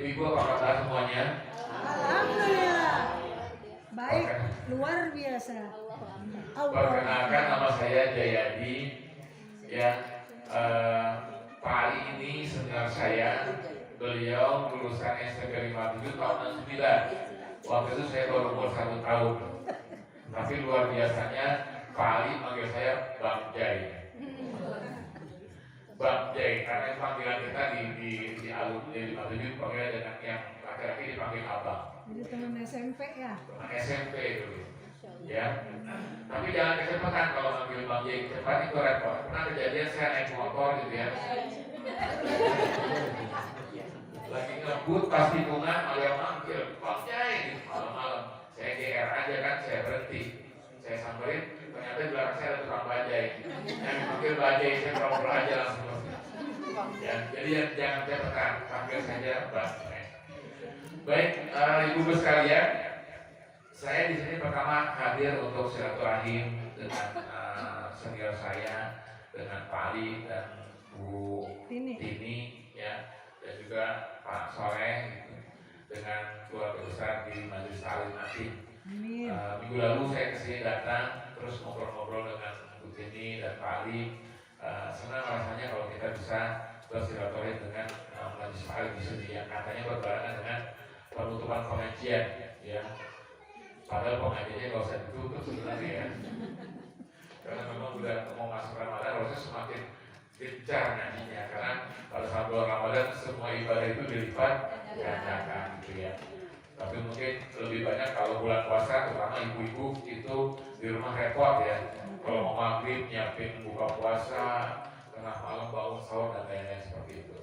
Ibu-ibu apa kabar semuanya? Alhamdulillah. Baik, luar biasa. Perkenalkan, nama saya Jayadi. Ya, Pak Ali ini senior saya. Beliau lulusan SMP 57 tahun 69. Waktu itu saya baru umur 1 tahun. Tapi luar biasanya Pak Ali manggil saya Bang Jai. Bang Jai, karena panggilan kita di alumni 57 panggil dengan yang laki-laki dipanggil abang. Jadi teman SMP ya? Teman SMP dulu. Ya. Tapi jangan kecepatan kalau manggil Bang Jai, cepat itu repot. Pernah kejadian saya naik motor gitu ya. Lagi ngebut pas tikungan ada yang manggil Bang Jai gitu, malam-malam. Saya GR aja kan, saya berhenti. Saya samperin, ternyata di belakang saya ada tukang bajai. Yang dipanggil bajai, saya pura-pura aja langsung. Ya, jadi jangan cepetan, panggil saja Bang. Baik, ibu-ibu sekalian, saya di sini pertama hadir untuk silaturahim dengan senior saya, dengan Pak Ali dan Bu Tini, ya, dan juga Pak Soleh, gitu, dengan keluarga besar di Majelis Ta'lim Nadim. Minggu lalu saya kesini datang, terus ngobrol-ngobrol dengan Bu Tini dan Pak Ali. Senang rasanya kalau kita bisa bersilaturahim dengan Majelis Ta'lim di sini, yang katanya berbarengan dengan penutupan pengajian, ya. Padahal pengajiannya nggak usah ditutup sebenarnya ya. Karena memang udah mau masuk Ramadan, harusnya semakin gencar ngajinya. Karena pada saat bulan Ramadan semua ibadah itu dilipat gandakan, gitu ya. Tapi mungkin lebih banyak kalau bulan puasa, terutama ibu-ibu itu di rumah repot ya. Kalau mau maghrib nyiapin buka puasa, tengah malam bangun sahur dan lain-lain seperti itu.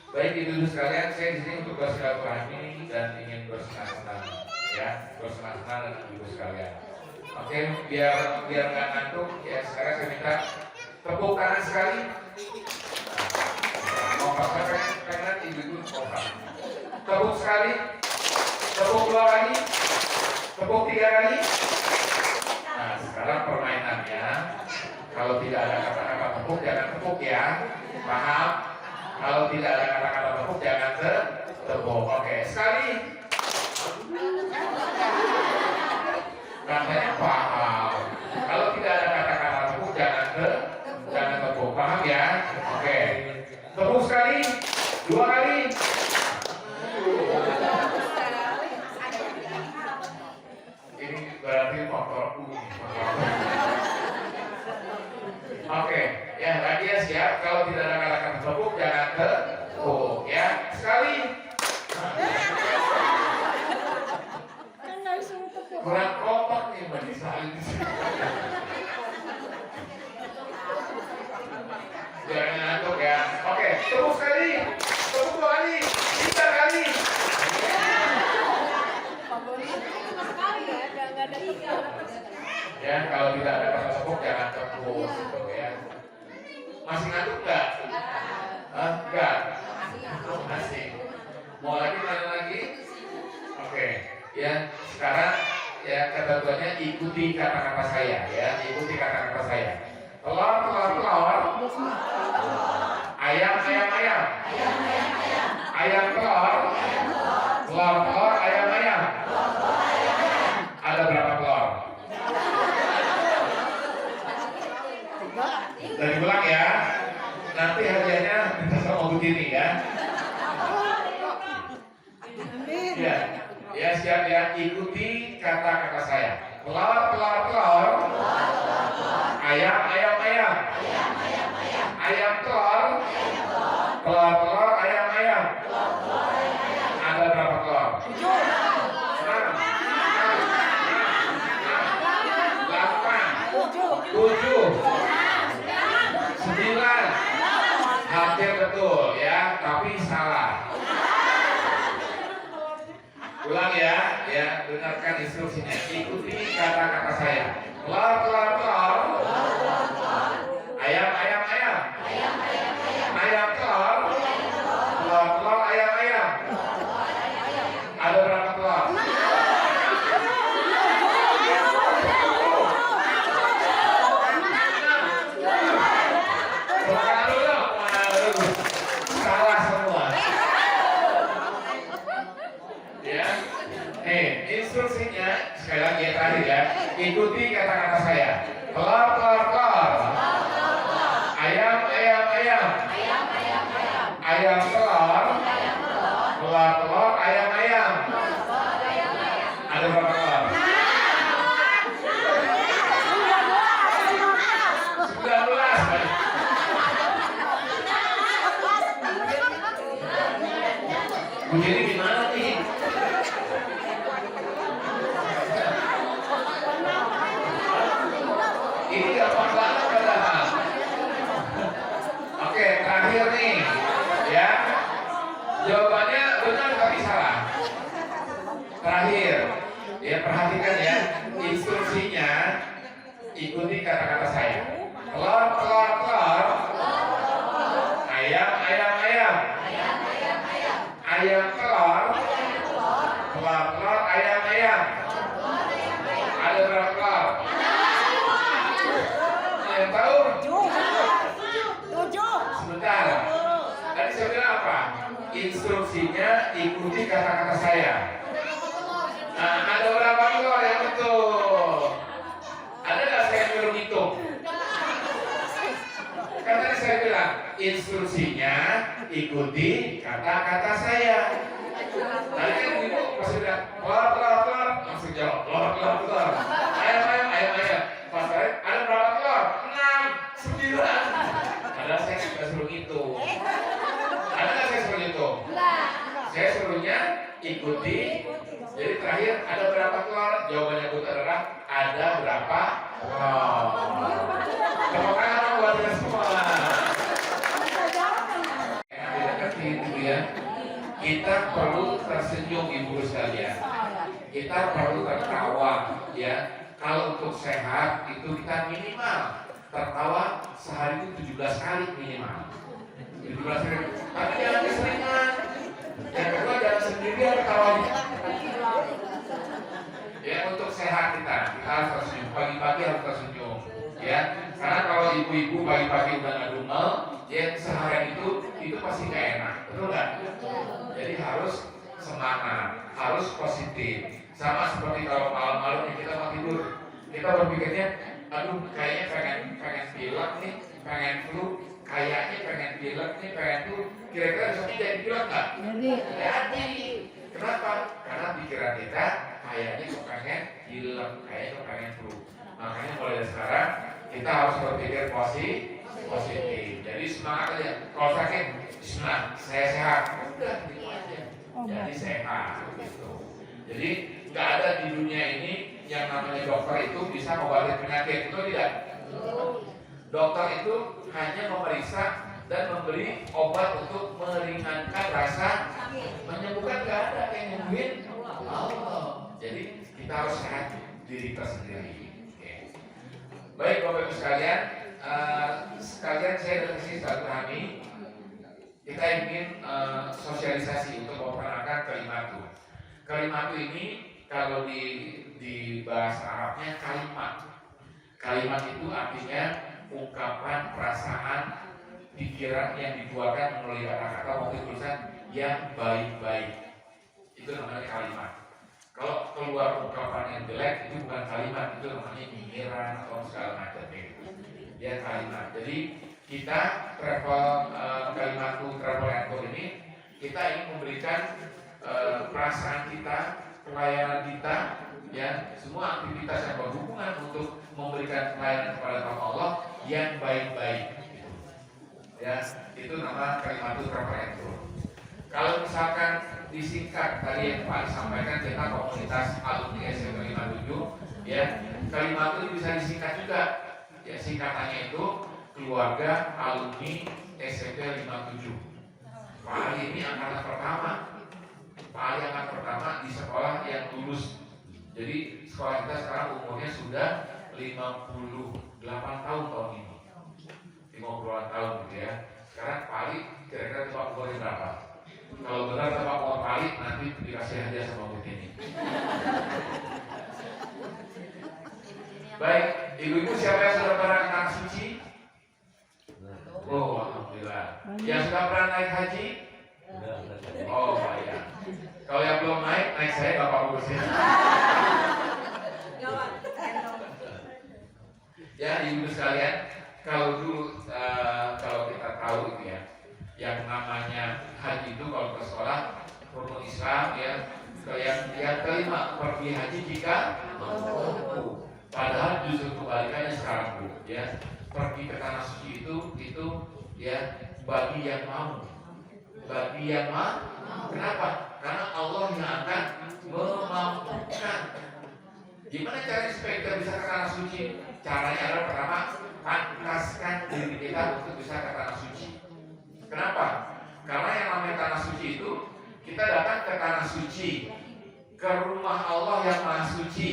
Baik ibu-ibu sekalian, saya di sini untuk bersilaturahmi dan ingin bersenang-senang, ya, bersenang-senang dengan ibu sekalian. Oke, biar nggak ngantuk, ya sekarang saya minta tepuk tangan sekali. Mau pakai pengen ibu-ibu kompak. Tepuk sekali, tepuk 2 kali, tepuk 3 kali. Nah, sekarang permainannya, kalau tidak ada kata-kata tepuk, jangan tepuk ya, paham? Kalau tidak ada kata-kata tepuk, jangan tepuk. Oke, sekali. Katanya paham. Kalau tidak ada kata-kata tepuk, jangan tepuk. Paham ya? Oke. Tepuk sekali, 2 kali. Ini berarti motorku. Oke, ya lagi ya, siap. Kalau tidak ada kata-kata tepuk, jangan tepuk ya. Sekali. Kurang kompak nih Mbak Nisa. Jangan ngantuk ya. Oke, tepuk sekali, tepuk 2 kali, 3 kali. Ya, kalau tidak ada kata tepuk jangan tepuk gitu ya. Masih ngantuk nggak? Enggak. Masih. Mau lagi mana lagi? Oke. Ya, sekarang ya ketentuannya ikuti kata-kata saya ya, ikuti kata-kata saya. Telur, telur, telur. Ayam, ayam, ayam. Ayam, telur. Telur, telur, ayam, ayam. Ada berapa telur? Dari ulang ya. Nanti hadiahnya kita sama begini ya. Ya. Ya siap ya, ikuti kata-kata saya. Telur, telur, telur. Ayam, ayam, ayam. Ayam, telur. Telur, telur, ayam, ayam. Ada berapa telur? 6, 8, 7, 9. Hampir betul ya, tapi salah. Ulang ya, dengarkan instruksinya. Ikuti kata-kata saya. Telur, telur, telur. Ayam, ayam, ayam. Ayam, telur. Telur, telur, ayam, ayam. Ada berapa telur? Salah semua. ikuti kata-kata saya. Telur, telur, telur. Ayam, ayam, ayam. Ayam, telur. Telur, telur, ayam, ayam. Ada berapa telur? 19. Jadi gimana nih? Ini gampang banget padahal. Oke, terakhir nih, ya. Jawabannya benar tapi salah. Terakhir, ya perhatikan ya. Instruksinya ikuti kata-kata saya. Telur, telur, telur. Ayam, ayam, ayam. Ayam, telur. Telur, telur, ayam, ayam. Ada berapa telur? Yang tahu? 7. Sebentar. Tadi saya bilang apa? Instruksinya ikuti kata-kata saya. Nah, ada berapa telur yang betul? Ada nggak saya nyuruh hitung? Kan tadi saya bilang instruksinya ikuti kata-kata saya. Tadi kan ibu masih bilang telur, telur, telur, langsung jawab telur, telur, telur. Ayam, ayam, ayam, ayam. Pas saya ada berapa telur? 6, 9. Padahal saya nggak suruh hitung. Ada nggak saya suruh hitung? Saya suruhnya ikuti. Jadi terakhir ada berapa telur? Jawabannya betul adalah ada berapa telur. Tepuk tangan buat kita semua. Yang dideketin itu ya. Kita perlu tersenyum ibu sekalian. Kita perlu tertawa ya. Kalau untuk sehat itu kita minimal tertawa sehari itu 17 kali minimal. 17 kali. Tapi jangan keseringan. Yang kedua jangan sendirian ketawanya. Ya untuk sehat kita harus tersenyum. Pagi-pagi harus tersenyum. Ya, karena kalau ibu-ibu pagi-pagi udah ngedumel, ya seharian itu pasti gak enak, betul nggak? Jadi harus semangat, harus positif. Sama seperti kalau malam-malam kita mau tidur, kita berpikirnya, aduh kayaknya pengen pilek nih, pengen flu, kayaknya pengen pilek nih, pengen flu. Kira-kira besoknya jadi pilek nggak? Jadi. Kenapa? Karena pikiran kita kayaknya kepengen pilek, kayaknya kepengen flu. Makanya mulai dari sekarang kita harus berpikir positif. Jadi semangat aja. Kalau sakit, bismillah, saya sehat. Udah gitu aja. Jadi sehat gitu. Jadi nggak ada di dunia ini yang namanya dokter itu bisa mengobati penyakit, betul tidak? Dokter itu hanya memeriksa dan memberi obat untuk meringankan rasa, menyembuhkan nggak ada yang nyembuhin Allah. Jadi kita harus sehat diri kita sendiri. Baik Bapak Ibu sekalian, sekalian saya sudah kasih silaturahmi. Kita ingin sosialisasi untuk memperkenalkan kalimatu. Kalimatu ini kalau di bahasa Arabnya kalimat. Kalimat itu artinya ungkapan perasaan, pikiran yang dikeluarkan melalui kata-kata maupun tulisan yang baik-baik. Itu namanya kalimat. Kalau keluar ungkapan yang jelek itu bukan kalimat, itu namanya nyinyiran atau segala macam itu. Ya kalimat. Jadi kita Kalimatu Travel and Tour ini kita ingin memberikan perasaan kita, pelayanan kita, ya semua aktivitas yang berhubungan untuk memberikan pelayanan kepada Allah yang baik-baik. Ya itu nama Kalimatu Travel and Tour. Kalau misalkan disingkat tadi yang Pak sampaikan kita komunitas alumni SMP 57 ya Kalimatu itu bisa disingkat juga ya singkatannya itu keluarga alumni SMP 57. Pak Ali ini angkatan pertama. Pak Ali angkatan pertama di sekolah yang lulus. Jadi sekolah kita sekarang umurnya sudah 58 tahun ini. 58 tahun gitu ya. Sekarang Pak Ali kira-kira tempat umurnya berapa? Kalau benar tempat umur Pak Ali nanti dikasih hadiah sama Bu ini. Baik, ibu-ibu siapa yang sudah pernah ke Tanah Suci? Oh, alhamdulillah. Yang sudah pernah naik haji? Oh, ya. Kalau yang belum naik saya nggak apa-apa sih. Yang kelima, pergi haji jika mampu. Padahal justru kebalikannya sekarang Bu, ya. Pergi ke tanah suci itu ya bagi yang mau. Bagi yang mau. Kenapa? Karena Allah yang akan memampukan. Gimana caranya supaya kita bisa ke tanah suci? Caranya adalah pertama, pantaskan diri kita untuk bisa ke tanah suci. Kenapa? Karena yang namanya tanah suci itu, kita datang ke tanah suci, ke rumah Allah yang maha suci.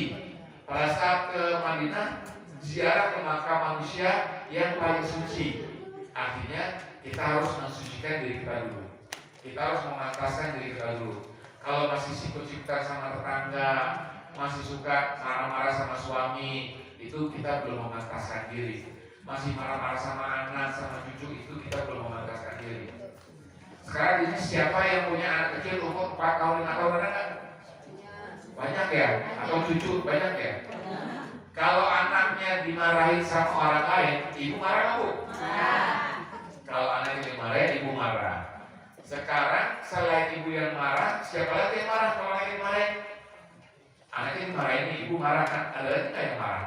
Pada saat ke Madinah, ziarah ke makam manusia yang paling suci. Artinya kita harus mensucikan diri kita dulu. Kita harus memantaskan diri kita dulu. Kalau masih sikut-sikutan sama tetangga, masih suka marah-marah sama suami, itu kita belum memantaskan diri. Masih marah-marah sama anak, sama cucu, itu kita belum memantaskan diri. Sekarang ini siapa yang punya anak kecil umur 4 tahun, 5 tahun ada nggak? Banyak ya? Atau cucu banyak ya? Kalau anaknya dimarahin sama orang lain, ibu marah nggak Bu? Kalau anaknya dimarahin, ibu marah. Sekarang selain ibu yang marah, siapa lagi yang marah kalau anaknya dimarahin? Anaknya dimarahin, ibu marah kan? Ada lagi nggak yang marah?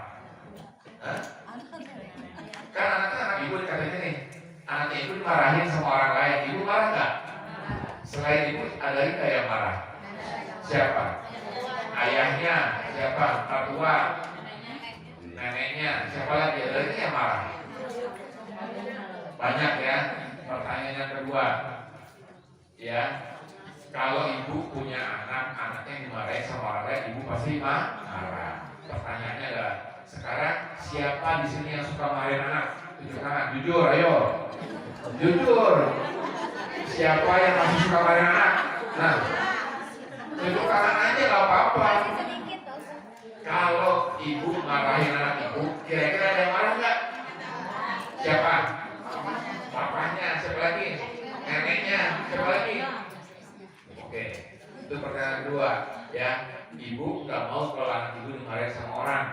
Hah? Kan anaknya anak ibu katanya nih, anaknya ibu dimarahin sama orang lain, ibu marah nggak? Selain ibu ada lagi nggak yang marah? Siapa? Ayahnya, siapa? Mertua, neneknya, siapa lagi? Ada lagi yang marah? Banyak ya. Pertanyaan yang kedua, ya, kalau ibu punya anak, anaknya dimarahin sama orang lain, ibu pasti marah. Pertanyaannya adalah, sekarang siapa di sini yang suka marahin anak? Tunjuk tangan, jujur, ayo, jujur. Siapa yang masih suka marahin anak? Nah, tunjuk tangan aja, nggak apa-apa. Kalau ibu marahin anak ibu, kira-kira ada yang marah nggak? Siapa? Papanya, siapa lagi? Neneknya, siapa lagi? Oke, itu pertanyaan kedua, ya. Ibu nggak mau kalau anak ibu dimarahin sama orang,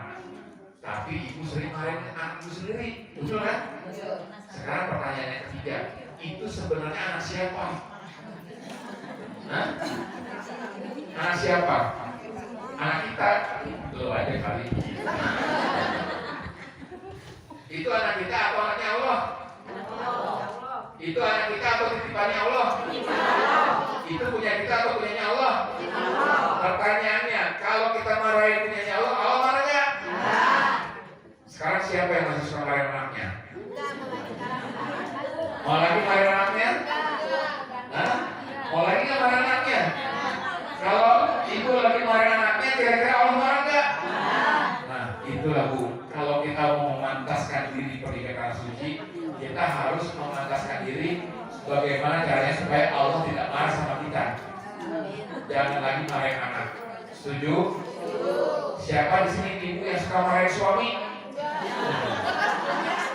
tapi ibu sering marahin anak ibu sendiri, betul kan? Sekarang pertanyaan yang ketiga, itu sebenarnya anak siapa? Hah? Anak siapa? Anak kita? Lo aja kali. Itu anak kita atau anaknya Allah? Itu anak kita atau titipannya Allah? Itu punya kita atau punyanya Allah? Pertanyaannya, kalau kita marahin punyanya Allah, Allah marah nggak? Sekarang siapa yang masih suka marahin anaknya? Mau lagi marahin anaknya? Hah? Mau lagi nggak marahin anaknya? Kalau ibu lagi marahin anaknya, kira-kira Allah marah nggak? Nah, itulah Bu. Kalau kita mau memantaskan diri pergi ke tanah suci, kita harus memantaskan diri bagaimana caranya supaya Allah tidak marah sama kita. Jangan lagi marahin anak. Setuju? Siapa di sini ibu yang suka marahin suami?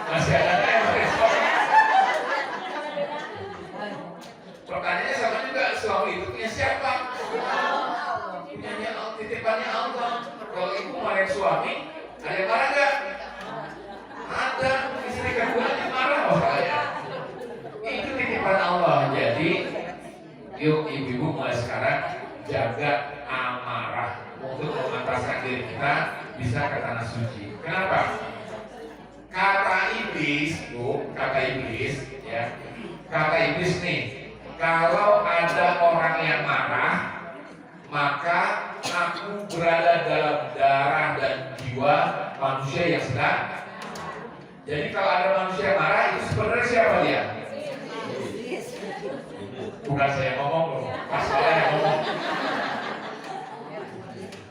Masih ada nggak yang marahin suami? Pertanyaannya sama juga, suami itu punya siapa? Punyanya Allah, titipannya Allah. Kalau ibu marahin suami, ada yang marah nggak? Ada. Istri keduanya marah sama saya. Itu titipan Allah. Jadi, yuk ibu-ibu mulai sekarang jaga amarah untuk memantaskan diri kita bisa ke tanah suci. Kenapa? Kata iblis, Bu, kata iblis, ya. Kata iblis nih, kalau ada orang yang marah, maka aku berada dalam darah dan jiwa manusia yang sedang. Jadi kalau ada manusia marah, itu sebenarnya siapa dia? Bukan saya ngomong loh, Pak Soleh yang ngomong.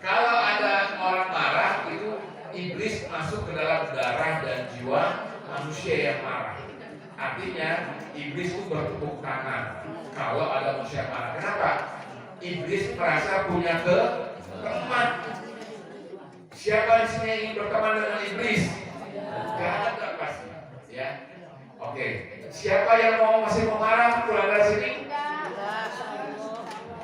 Kalau ada orang marah, itu iblis masuk ke dalam darah dan jiwa manusia yang marah. Artinya iblis itu bertepuk tangan kalau ada manusia marah. Kenapa? Iblis merasa punya teman. Siapa di sini yang ingin berteman dengan iblis? Gak ada pasti, ya. Oke. Siapa yang masih mau marah pulang dari sini?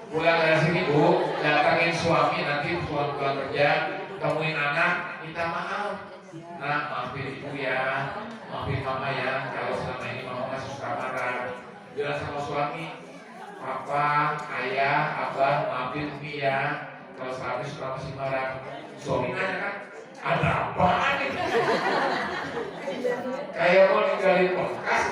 Pulang dari sini Bu, datangin suami, nanti pulang kerja, temuin anak, minta maaf. Nah, maafin ibu ya, maafin mama ya, kalau selama ini mama masih suka marah. Bilang sama suami, Papa, ayah, abah, maafin Umi ya kalau saat ini suka masih marah. Suami nanya kan, ada apaan nih? Kayak mau ninggalin podcast.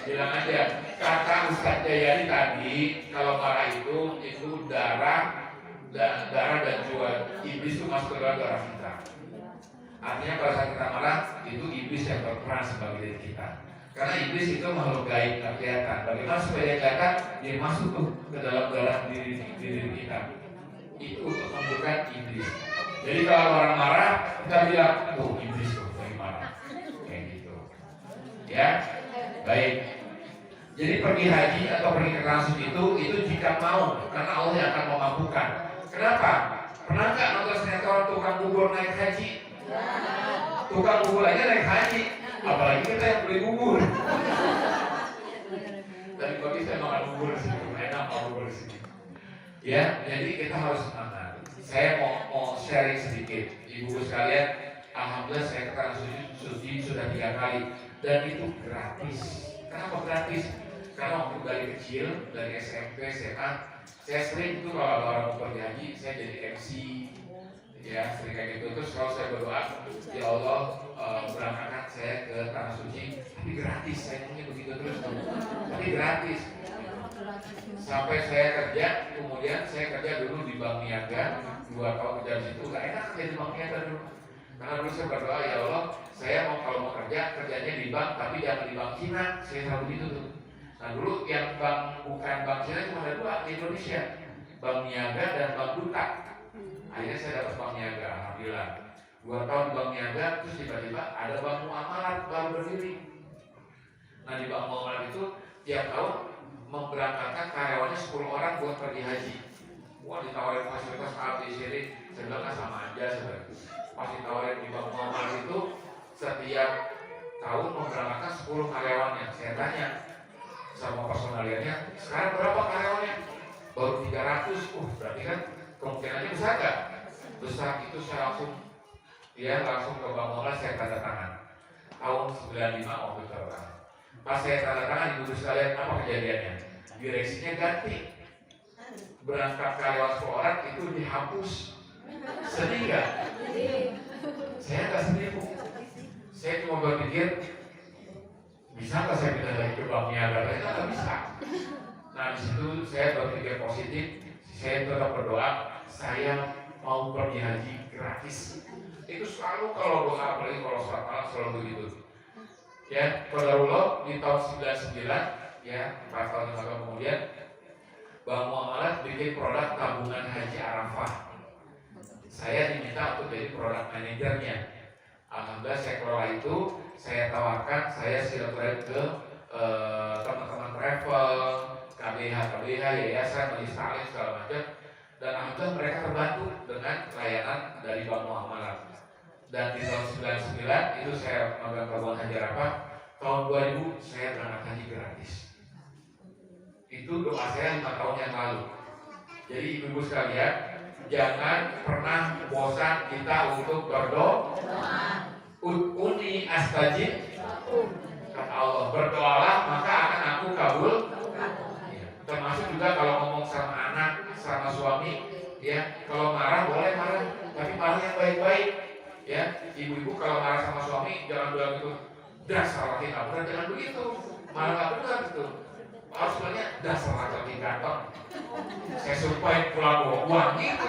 Bilang aja, kata Ustaz Jayadi tadi, kalau marah itu darah dan juga iblis itu masuk ke dalam darah kita. Artinya pada saat kita marah, itu iblis yang berperan sebagai diri kita. Karena iblis itu makhluk gaib, nggak kelihatan. Bagaimana supaya dia kelihatan? Dia masuk tuh ke dalam darah diri kita. Itu untuk membuka iblis. Jadi kalau orang marah, kita bilang, tuh iblis tuh lagi marah. Kayak gitu. Ya, baik. Jadi pergi haji atau pergi ke tanah suci itu jika mau, karena Allah yang akan memampukan. Kenapa? Pernah nggak nonton sinetron tukang bubur naik haji? Tukang bubur aja naik haji, apalagi kita yang beli bubur. Tadi pagi saya makan bubur di sini, enak makan bubur di sini. Ya, jadi kita harus semangat. Saya mau sharing sedikit, ibu sekalian. Alhamdulillah saya ke tanah suci sudah 3 kali dan itu gratis. Kenapa gratis? Karena waktu dari kecil, dari SMP, SMA, saya sering itu kalau ada orang mau pergi haji, saya jadi MC, ya sering kayak gitu. Terus kalau saya berdoa, ya Allah berangkatkan saya ke tanah suci, tapi gratis. Saya punya begitu terus, tapi gratis. Sampai saya kerja, kemudian saya kerja dulu di Bank Niaga, 2 tahun kerja di situ, gak enak kerja di Bank Niaga dulu. Karena dulu saya berdoa, ya Allah, saya kalau mau kerja, kerjanya di bank, tapi jangan di bank Cina. Saya selalu gitu tuh. Nah dulu yang bukan bank Cina cuma ada 2 di Indonesia, Bank Niaga dan Bank Duta. Akhirnya saya dapat Bank Niaga, alhamdulillah. 2 tahun di Bank Niaga, terus tiba-tiba ada Bank Muamalat baru berdiri. Nah di Bank Muamalat itu tiap tahun memberangkatkan karyawannya 10 orang buat pergi haji. Wah ditawarin fasilitas A, B, C, D, saya bilang sama aja sebenarnya. Pas ditawarin di Bank Muamalat itu setiap tahun memberangkatkan 10 karyawannya. Saya tanya sama personaliannya, sekarang berapa karyawannya? Baru 300. Berarti kan kemungkinannya besar gak? Besar. Itu saya langsung ke Bank Muamalat, saya tanda tangan. Tahun 95 waktu itu. Pas saya tanda tangan, ibu sekalian, apa kejadiannya? Direksinya ganti. Berangkat karyawan 10 orang itu dihapus. Sedih gak? Saya gak sedih, Bu. Saya cuma berpikir, bisa nggak saya pindah lagi ke Bank Niaga? Ternyata nggak bisa. Nah di situ saya berpikir positif. Saya tetap berdoa. Saya mau pergi haji gratis. Itu selalu kalau doa, apalagi kalau sholat malam selalu begitu. Ya, qadarullah di tahun 99, ya 4 tahun 5 tahun kemudian, Bank Muamalat bikin produk tabungan haji Arafah. Saya diminta untuk jadi produk manajernya. Alhamdulillah saya kelola itu. Saya tawarkan, saya silaturahmi ke teman-teman travel, KBH, yayasan, majelis taklim segala macam, dan alhamdulillah mereka terbantu dengan layanan dari Bank Muamalat. Dan di tahun 99 itu saya memegang tabungan haji Arafah. Tahun 2000 saya berangkat haji gratis. Itu doa saya 5 tahun yang lalu. Jadi ibu sekalian, jangan pernah bosan kita untuk berdoa. Ud'uni astajib, kata Allah, berdoalah maka akan aku kabul. Ya. Termasuk juga kalau ngomong sama anak, sama suami, ya kalau marah boleh marah, tapi marah yang baik-baik. Ya, ibu-ibu kalau marah sama suami jangan bilang itu dasar laki nggak benar, jangan begitu, marah nggak benar gitu. Harus bilangnya dasar laki ganteng. Saya sumpahin pulang bawa uang gitu.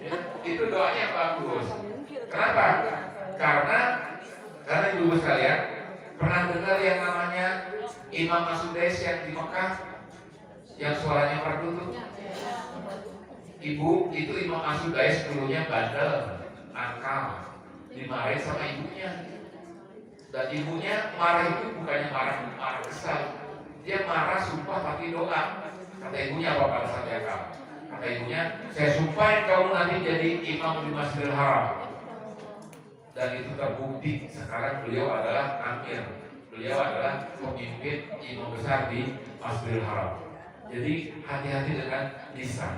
Ya, itu doanya bagus. Kenapa? Karena ibu sekalian pernah dengar yang namanya Imam As-Sudais yang di Mekah yang suaranya merdu tuh? Ibu itu Imam As-Sudais dulunya bandel, nakal, dimarahin sama ibunya. Dan ibunya marah itu bukannya marah kesal, dia marah sumpah tapi doa. Kata ibunya apa pada saat dia kalah? Kata ibunya, saya sumpahin kamu nanti jadi imam di Masjidil Haram. Dan itu terbukti sekarang beliau adalah amir, beliau adalah pemimpin imam besar di Masjidil Haram. Jadi hati-hati dengan lisan.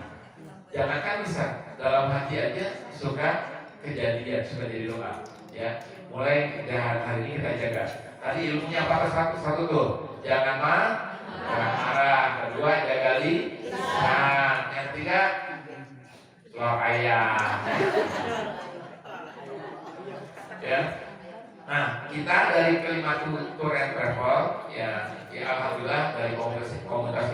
Jangankan lisan, dalam hati aja suka kejadian, suka jadi doa. Ya, mulai dari hari ini kita jaga. Tadi ilmunya apa satu tuh? jangan marah. Kedua, jaga lisan. Yang ketiga, telur ayam. Ya. Nah, kita dari Kalimantan Tour and Travel, ya alhamdulillah dari komunitas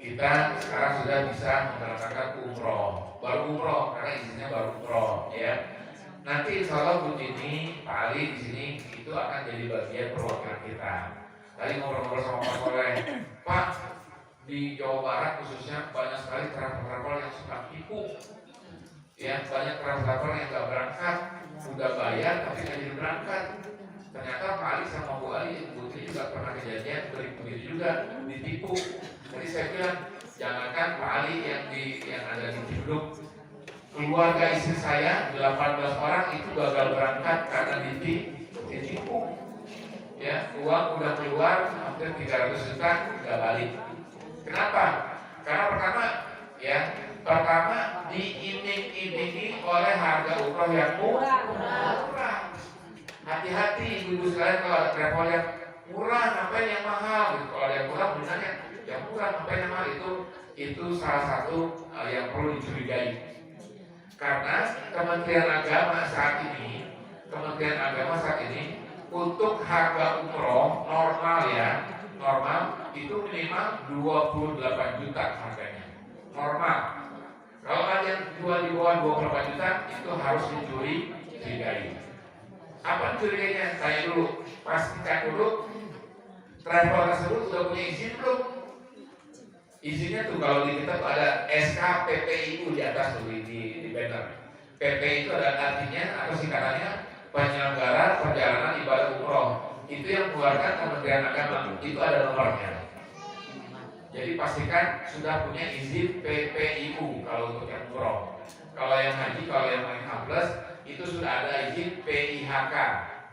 kita sekarang sudah bisa menerapkan umroh. Baru umroh karena izinnya baru umroh, ya. Nanti insya Allah Bu Tini, Pak Ali di sini itu akan jadi bagian perwakilan kita. Tadi ngobrol-ngobrol sama Pak Soleh, Pak, di Jawa Barat khususnya banyak sekali travel yang suka tipu. Ya, banyak travel yang nggak berangkat, udah bayar tapi nggak jadi berangkat. Ternyata Pak Ali sama Bu Ali, Bu Tini juga pernah kejadian begitu juga ditipu. Jadi saya bilang, jangankan Pak Ali yang ada di Ciledug, keluarga istri saya 18 orang itu gagal berangkat karena ditipu. Ya, uang udah keluar hampir 300 juta nggak balik. Kenapa? Karena pertama diiming-imingi oleh harga umroh yang murah. Hati-hati ibu-ibu sekalian kalau ada travel yang murah, ngapain yang mahal? Gitu. Kalau ada yang murah, misalnya yang murah, ngapain yang mahal? Itu salah satu yang perlu dicurigai. Karena Kementerian Agama saat ini untuk harga umroh normal itu minimal 28 juta harganya. Normal. Kalau ada yang jual di bawah 28 juta itu harus dicurigai. Apa curigainya? Tanya dulu, pastikan dulu travel tersebut sudah punya izin belum? Izinnya tuh kalau di kita tuh ada SK PPIU di atas tuh di banner. PP itu ada artinya atau singkatannya penyelenggara perjalanan ibadah umroh. Itu yang mengeluarkan Kementerian Agama. Itu ada nomornya. Jadi pastikan sudah punya izin PPIU kalau untuk yang umroh. Kalau yang haji, kalau yang lain plus itu sudah ada izin PIHK,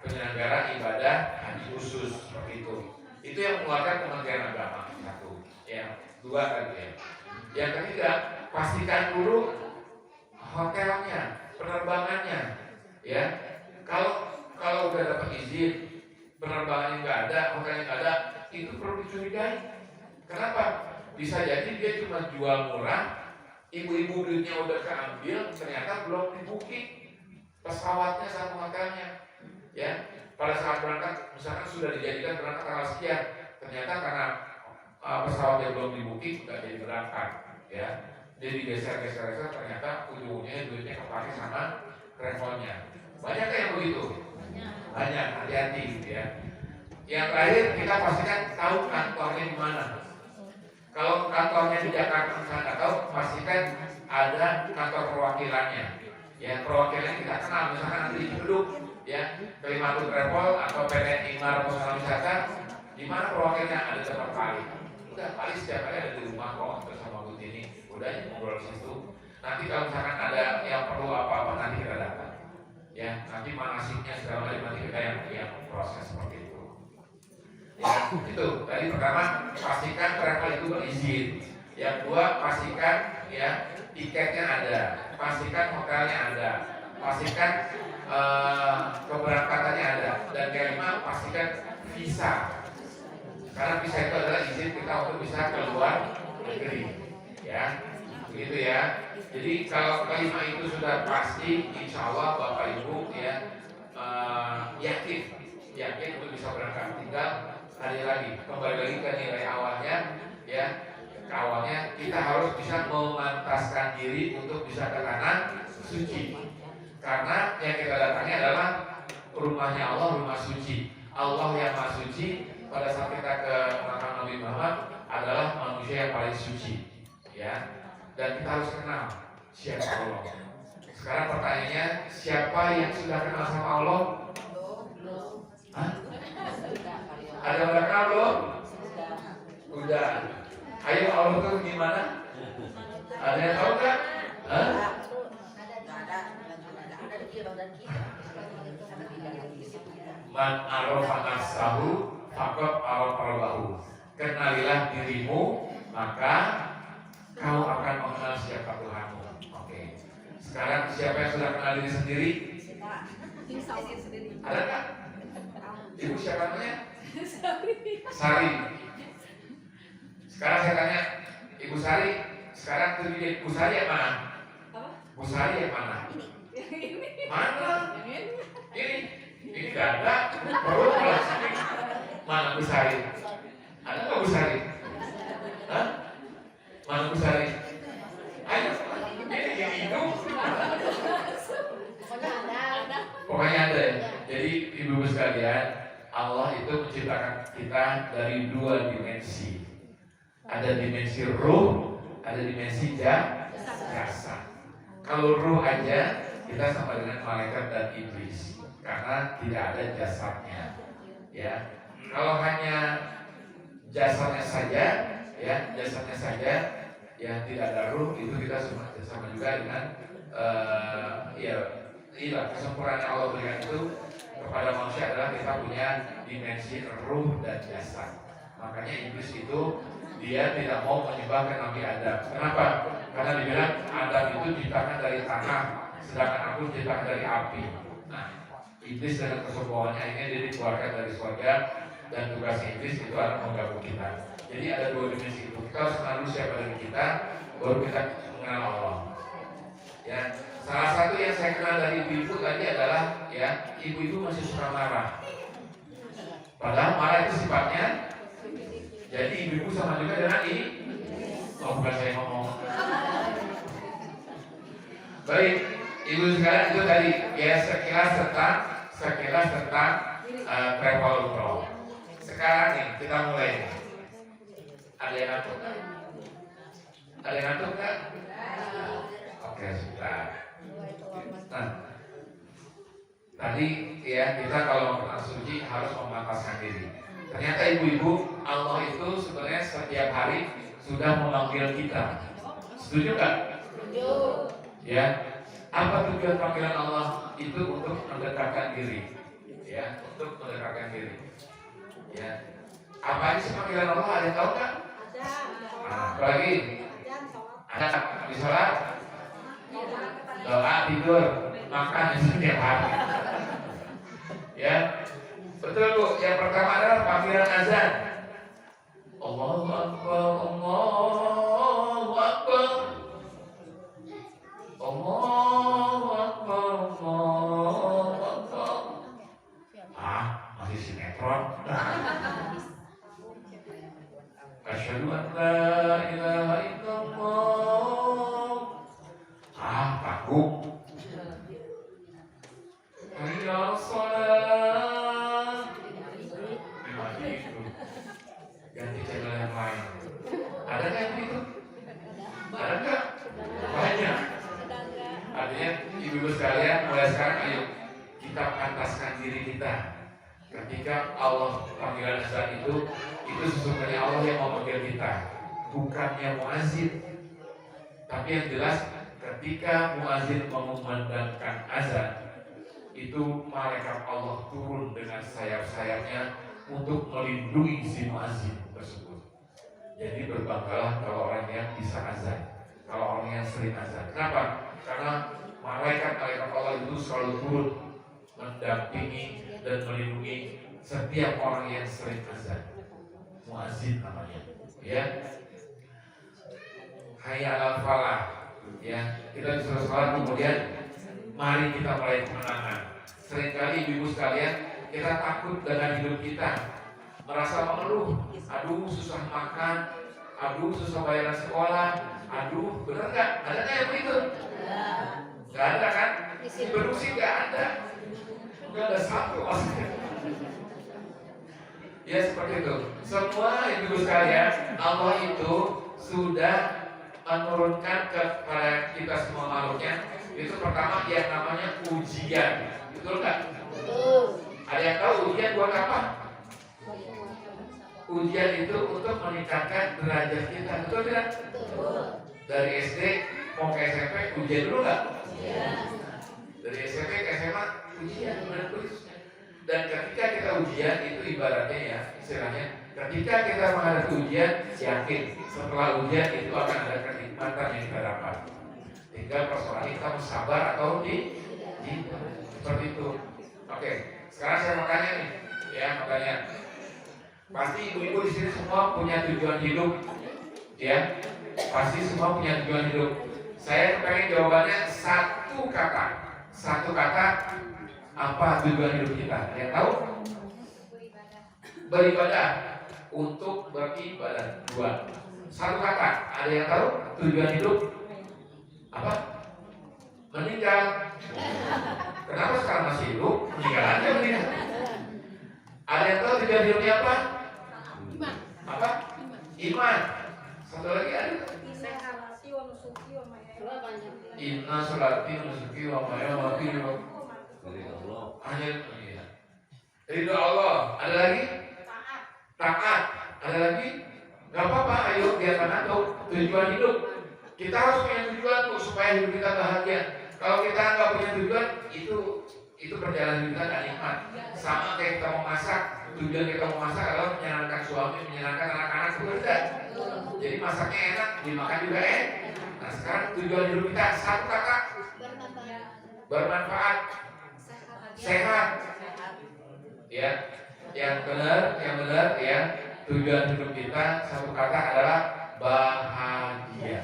penyelenggara ibadah haji khusus seperti itu. Itu yang mengeluarkan Kementerian Agama. Satu, ya. Dua tadi ya. Yang ketiga, pastikan dulu hotelnya, penerbangannya, ya. Kalau udah dapat izin, penerbangannya nggak ada, hotelnya nggak ada, itu perlu dicurigai. Kenapa? Bisa jadi dia cuma jual murah, ibu-ibu duitnya udah keambil, ternyata belum di-booking pesawatnya sama hotelnya, ya. Pada saat berangkat, misalkan sudah dijadikan berangkat tanggal sekian, ternyata karena pesawatnya belum di-booking, nggak jadi berangkat, ya. Jadi geser-geser, ternyata ujungnya duitnya kepake sama travelnya. Banyak yang begitu? Banyak, hati-hati gitu ya. Yang terakhir kita pastikan tahu kantornya di mana. Kalau kantornya di Jakarta misalnya nggak tahu, pastikan ada kantor perwakilannya. Ya, perwakilannya kita kenal, misalkan nanti di Ciledug, ya, Kalimantan Travel atau PT Ingmar Pusat Wisata, di mana perwakilannya ada tempat paling. Udah paling setiap kali ada di rumah kok bersama Bu Tini, udah ngobrol di situ. Nanti kalau misalkan ada yang perlu apa-apa nanti kita datang. Ya, nanti manasiknya segala macam nanti kita yang proses seperti itu. Ya, itu tadi pertama pastikan travel itu berizin. Yang kedua pastikan ya tiketnya ada, pastikan hotelnya ada, pastikan keberangkatannya ada, dan kelima pastikan visa. Karena visa itu adalah izin kita untuk bisa keluar negeri, ya, begitu ya. Jadi kalau kelima itu sudah pasti, insya Allah Bapak Ibu ya yakin untuk bisa berangkat. Tinggal kembali lagi ke nilai awalnya, ya. Ke awalnya kita harus bisa memantaskan diri untuk bisa ke tanah suci. Karena yang kita datangi adalah rumahnya Allah, rumah suci. Allah yang maha suci. Pada saat kita ke makam Nabi Muhammad adalah manusia yang paling suci, ya. Dan kita harus kenal siapa Allah. Sekarang pertanyaannya, siapa yang sudah kenal sama Allah? Hah? Ada yang udah kenal belum? Udah. Ayo Allah itu gimana? Ada yang tahu nggak? Hah? Man arafa nafsahu faqad arafa rabbahu. Kenalilah dirimu, maka kau akan mengenal siapa Tuhanmu. Oke. Sekarang siapa yang sudah kenal diri sendiri? Ada nggak? Ibu siapa namanya? Sari. Sekarang saya tanya, Ibu Sari, sekarang terjadi Bu Sari yang mana? Bu Sari yang mana? Mana? Ini gak ada. Perlu sini. Mana Bu Sari? Ada nggak Bu Sari? Hah? Mana Bu Sari? Ayo, ini yang hidup. Pokoknya ada ya. Jadi ibu-ibu sekalian, Allah itu menciptakan kita dari dua dimensi. Ada dimensi ruh, ada dimensi jasad. Kalau ruh aja kita sama dengan malaikat dan iblis karena tidak ada jasadnya. Ya, kalau hanya jasadnya saja, ya jasadnya saja, ya tidak ada ruh, itu kita sama juga dengan kesempurnaan yang Allah berikan itu kepada manusia adalah kita punya dimensi ruh dan jasad. Makanya iblis itu dia tidak mau menyembah ke Nabi Adam. Kenapa? Karena dibilang Adam itu diciptakan dari tanah, sedangkan aku diciptakan dari api. Nah, iblis dengan kesombongannya ini dia dikeluarkan dari surga dan tugas iblis itu adalah menggabung kita. Jadi ada dua dimensi itu. Kita harus kenal dulu siapa diri kita, baru kita mengenal Allah. Ya, salah satu yang saya kenal dari ibu-ibu tadi adalah ya ibu-ibu masih suka marah. Padahal marah itu sifatnya. Jadi ibu-ibu sama juga dengan bukan saya ngomong. Baik, ibu sekalian itu tadi ya sekilas tentang travel pro. Sekarang nih kita mulai. Ada yang ngantuk nggak? Ada yang ngantuk nggak? Oke, sudah. Nah, tadi ya kita kalau mau suci harus memantaskan diri. Ternyata ibu-ibu, Allah itu sebenarnya setiap hari sudah memanggil kita. Setuju nggak? Setuju. Ya, apa tujuan panggilan Allah itu untuk mendekatkan diri? Ya, untuk mendekatkan diri. Ya, apa aja sih panggilan Allah? Ada yang tahu nggak? Nah, apalagi? Ada di sholat, doa, tidur, makan setiap hari. Ya. Betul Bu, yang pertama adalah panggilan azan. Allahu Akbar, Allahu Akbar, Allahu Akbar, Allahu Akbar. Masih sinetron. Asyhadu an la ilaha illallah. Takut. Hayya shalah. Ganti channel yang lain. Ada nggak yang begitu? Ada nggak? Banyak. Artinya ibu-ibu sekalian mulai sekarang ayo kita pantaskan diri kita. Ketika Allah panggilan azan itu sesungguhnya Allah yang mau memanggil kita, bukannya muazin. Tapi yang jelas ketika muazin mengumandangkan azan, itu malaikat Allah turun dengan sayap-sayapnya untuk melindungi si muazin tersebut. Jadi berbanggalah kalau orang yang bisa azan, kalau orang yang sering azan. Kenapa? Karena malaikat Allah itu selalu turun mendampingi dan melindungi setiap orang yang sering azan. Muazin namanya. Ya. Hayya 'alal falah. Ya, kita disuruh salat kemudian mari kita mulai kemenangan. Seringkali ibu-ibu sekalian kita takut dengan hidup kita, merasa mengeluh, aduh susah makan, aduh susah bayaran sekolah, aduh bener nggak? Ada nggak yang begitu? Nggak ada kan? Berusi nggak ada, nggak ada satu maksudnya. Ya seperti itu. Semua ibu sekalian, Allah itu sudah menurunkan kepada kita semua makhluknya. Itu pertama yang namanya ujian, betul nggak? Betul. Ada yang tahu ujian buat apa? Ujian itu untuk meningkatkan derajat kita, betul tidak? Betul. Dari SD mau ke SMP ujian dulu nggak? Iya. Dari SMP ke SMA ujian, dan ketika kita ujian itu ibaratnya ya istilahnya, ketika kita menghadapi ujian yakin setelah ujian itu akan ada kenikmatan yang kita dapat. Tinggal persoalan kita sabar atau seperti itu. Oke, sekarang saya mau tanya nih, ya mau tanya. Pasti ibu-ibu di sini semua punya tujuan hidup, ya. Pasti semua punya tujuan hidup. Saya pengen jawabannya satu kata. Satu kata, apa tujuan hidup kita? Ada yang tahu? Beribadah. Untuk beribadah. Dua. Satu kata. Ada yang tahu tujuan hidup? Apa? Meninggal. Kenapa sekarang masih hidup? Meninggal aja meninggal. Ada yang tahu tujuan hidupnya apa? Apa? Iman. Satu lagi ada? Inna sholati wa nusuki wa mahayati hanya ridho Allah. Ada lagi? Taat. Ada lagi? Gak apa-apa, ayo biarkan atau tujuan hidup. Kita harus punya tujuan tuh supaya hidup kita bahagia. Kalau kita nggak punya tujuan, itu perjalanan hidup kita gak nikmat. Sama kayak kita mau masak, tujuan kita mau masak adalah menyenangkan suami, menyenangkan anak-anak, itu tidak. Jadi masaknya enak, dimakan juga enak. Nah sekarang tujuan hidup kita satu kata, bermanfaat, sehat. Ya, yang benar ya. Tujuan hidup kita satu kata adalah bahagia.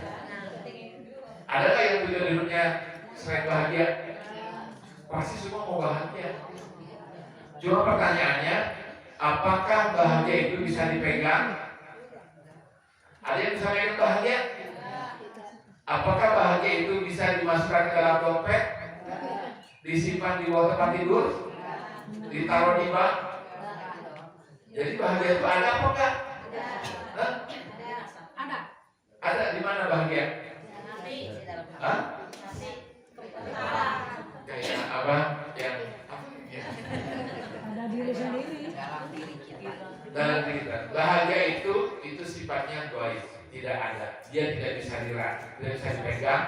Ada nggak yang tujuan hidupnya selain bahagia? Pasti semua mau bahagia. Cuma pertanyaannya, apakah bahagia itu bisa dipegang? Ada yang bisa megang bahagia? Apakah bahagia itu bisa dimasukkan ke dalam dompet? Disimpan di bawah tempat tidur? Ditaruh di bank? Jadi bahagia itu ada apa enggak? Ada. Ada di mana bahagia? Hah? Kayak apa? Yang apa? Ya. Ada diri sendiri. Dalam diri kita. Bahagia itu sifatnya goib, tidak ada. Dia tidak bisa diraih, tidak bisa dipegang,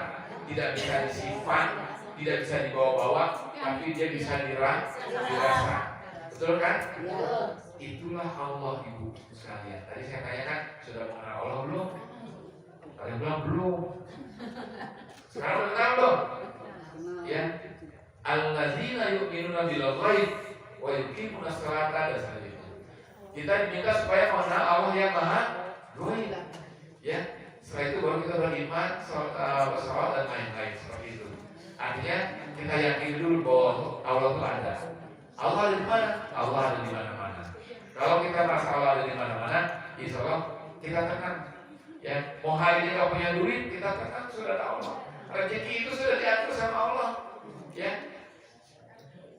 tidak bisa disimpan, tidak bisa dibawa-bawa, tapi dia bisa dirasa. Betul kan? Itulah Allah ibu sekalian. Tadi saya tanyakan, sudah mengenal Allah belum? Kalian bilang belum. Sekarang mengenal belum? Ya. Allazina yu'minuna bil ghaib wa yuqimuna sholata dan selanjutnya. Kita diminta supaya mengenal Allah yang maha ghaib. Ya. Setelah itu baru kita beriman, sholat dan lain-lain seperti itu. Artinya kita yakin dulu bahwa Allah itu ada. Allah ada di mana? Allah ada di mana-mana. Kalau kita merasa Allah ada di mana-mana, insya Allah kita tenang. Ya, mau hari ini nggak punya duit, kita tenang, sudah ada Allah. Rezeki itu sudah diatur sama Allah. Ya,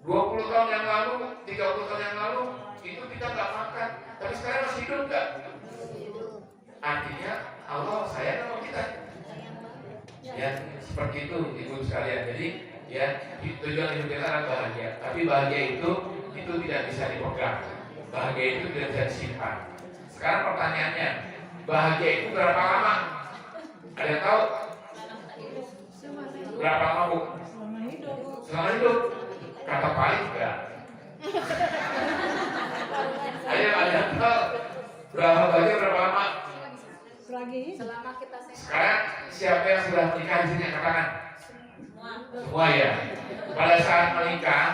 20 tahun yang lalu, 30 tahun yang lalu, itu kita nggak makan, tapi sekarang masih hidup nggak? Artinya Allah sayang sama kita. Ya, seperti itu ibu sekalian. Jadi ya, tujuan hidup kita adalah bahagia. Tapi bahagia itu tidak bisa dipegang. Bahagia itu tidak bisa disimpan. Sekarang pertanyaannya, bahagia itu berapa lama? Ada yang tahu? Berapa lama bu? Selama hidup. Kata paling enggak. Ada yang tahu? Berapa bahagia berapa lama? Selama kita sehat. Sekarang siapa yang sudah menikah di sini katakan? Semua ya. Pada saat menikah,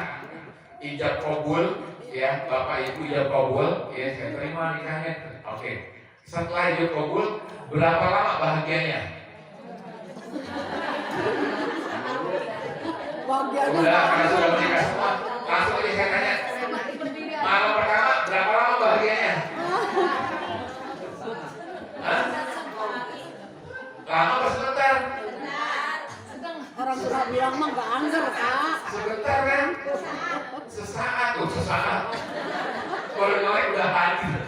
ijab kabul, ya bapak ibu ijab kabul, ya saya terima nikahnya. Oke. Setelah ijab kabul, berapa lama bahagianya? Udah, karena sudah menikah semua, langsung aja saya tanya. Malam pertama berapa lama bahagianya? Hah? Lama apa sebentar? Orang tua bilang mah nggak anggar kak. Sebentar kan? Sesaat tuh, sesaat. Kalau ngomong udah hancur.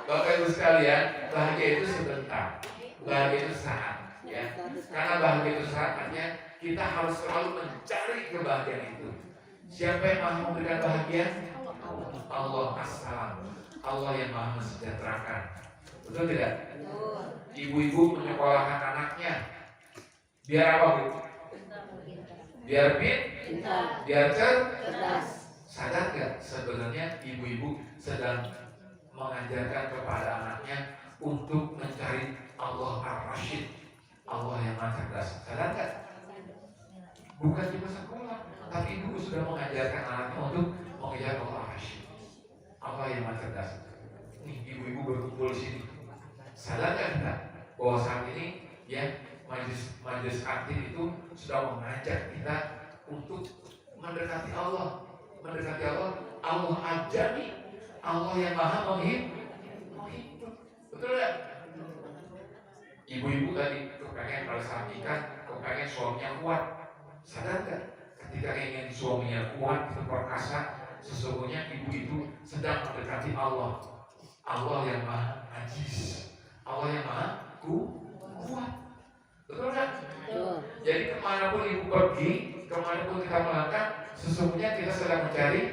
Bapak ibu sekalian, bahagia itu sebentar, bahagia itu saat, ya. Karena bahagia itu saat, artinya kita harus selalu mencari kebahagiaan itu. Siapa yang maha memberikan bahagia? Allah as-salam. Allah yang maha mensejahterakan. Betul tidak? Ibu-ibu menyekolahkan anaknya. Biar apa bu? Biar biar cerdas. Sadar gak sebenarnya ibu-ibu sedang mengajarkan kepada anaknya untuk mencari Allah ar-Rasyid, Allah yang maha cerdas. Sadar gak? Bukan cuma sekolah, tapi ibu sudah mengajarkan anaknya untuk mengejar Allah ar-Rasyid, Allah yang maha cerdas. Sadar nggak kita bahwa saat ini ya majelis aktif itu sudah mengajak kita untuk mendekati Allah, Allah ajari, Allah yang maha menghidup. Betul nggak? Ibu-ibu tadi kepengen pada saat nikah, kepengen suaminya kuat. Sadar nggak? Ketika ingin suaminya kuat, perkasa, sesungguhnya ibu itu sedang mendekati Allah, Allah yang maha aziz, Allah yang maha kuat. Betul nggak? Jadi kemanapun ibu pergi, kemanapun kita melangkah, sesungguhnya kita sedang mencari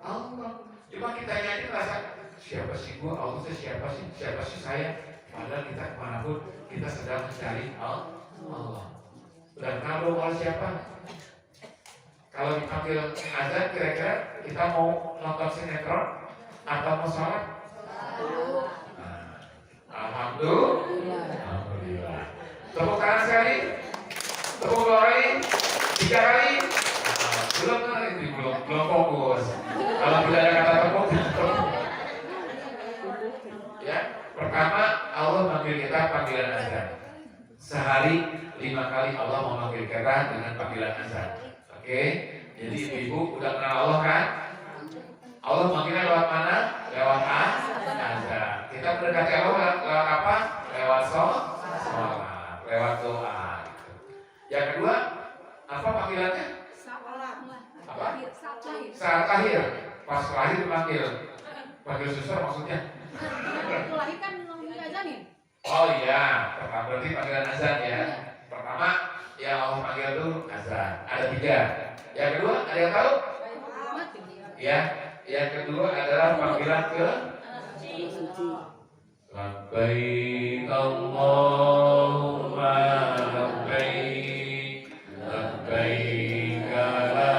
Allah. Cuma kita ini merasa siapa sih gua, Allah itu siapa sih saya. Padahal kita kemanapun kita sedang mencari Allah. Dan kalau oleh siapa? Kalau dipanggil azan, kira-kira kita mau nonton sinetron atau mau sholat? Alhamdulillah. Tepuk tangan sekali, tepuk dua kali, 3 kali. Belum fokus. Kalau tidak ada kata tepuk, ya. Pertama, Allah manggil kita panggilan azan. Sehari 5 kali Allah memanggil kita dengan panggilan azan. Oke, jadi ibu udah kenal Allah kan? Allah manggilnya lewat mana? Lewat azan. Kita mendekati Allah lewat apa? Lewat sholat, lewat doa. Yang kedua, apa panggilannya? Apa? Saat lahir. Pas lahir dipanggil. Panggil suster maksudnya? Lahir kan diazanin. Oh iya, pertama berarti panggilan azan ya. Pertama yang Allah panggil itu azan. Ada 3. Yang kedua ada yang tahu? Ya. Yang kedua adalah panggilan ke labbaik Allahumma labbaik labbaik la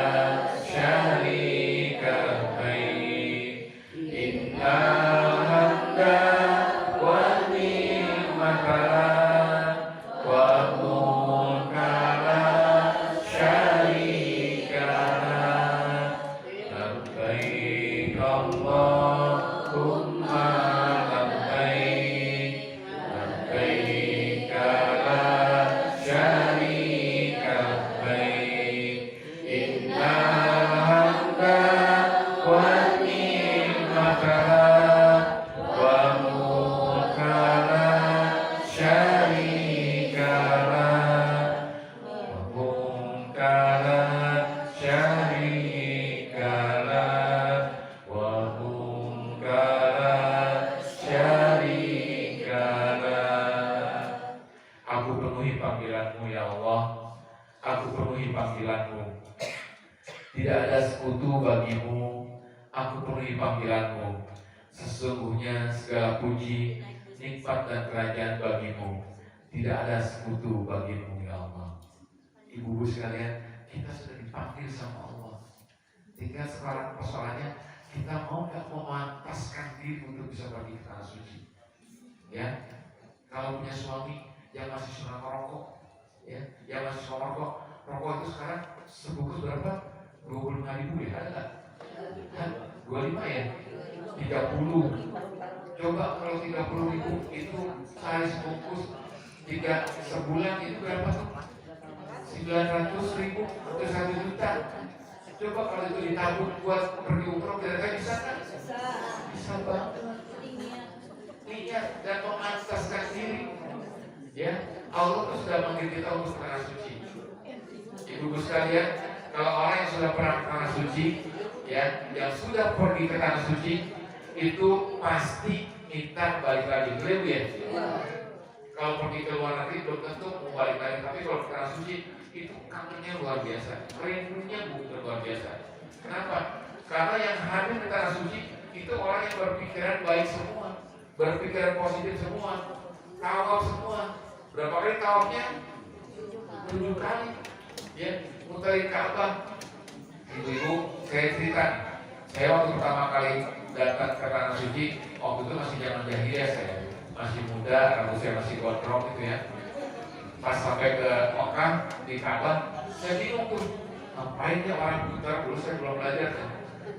syarika labbaik innal hamda wan ni'mata wa mulka la syarika lak labbaik Allahumma labbaik labbaik la syarika labbaik innal hamda wan ni'mata wa mulka la syarika lak wa mulka la syarika lak wa mulka la syarika lak. Aku penuhi panggilanmu ya Allah, aku penuhi panggilanmu. Tidak ada sekutu bagimu, aku penuhi panggilanmu. Sesungguhnya segala puji, nikmat dan kerajaan bagimu. Tidak ada sekutu bagimu ya Allah. Ibu-ibu sekalian, kita sudah dipanggil sama Allah. Tinggal sekarang persoalannya, kita mau nggak memantaskan diri untuk bisa pergi ke tanah suci. Ya, kalau punya suami yang masih suka merokok, ya, yang masih suka merokok, rokok itu sekarang sebungkus berapa? 25.000 ya, ada nggak? 25 ya? 30. Coba kalau 30.000 itu sehari sebungkus, 3 sebulan itu berapa tuh? 900.000 atau 1 juta. Coba kalau itu ditabung buat pergi umroh, kira-kira bisa kan? Bisa banget. Niat dan memantaskan diri. Ya, Allah tuh sudah manggil kita untuk tanah suci. Ibu-ibu sekalian, kalau orang yang sudah pernah ke tanah suci, ya, yang sudah pergi ke tanah suci, itu pasti minta balik lagi. Betul ya? Kalau pergi ke luar negeri belum tentu mau balik lagi, tapi kalau ke tanah suci itu kangennya luar biasa, rindunya bukan luar biasa. Kenapa? Karena yang hadir di tanah suci itu orang yang berpikiran baik semua, berpikiran positif semua, tawaf semua. Berapa kali tawafnya? 7 kali. Ya, muterin Ka'bah. Ibu-ibu, saya cerita, saya waktu pertama kali datang ke tanah suci, waktu itu masih zaman jahiliyah, saya masih muda, rambut saya masih gondrong gitu ya. Pas sampai ke Mekah di Ka'bah, saya bingung tuh, ngapain ya orang putar, dulu saya belum belajar kan.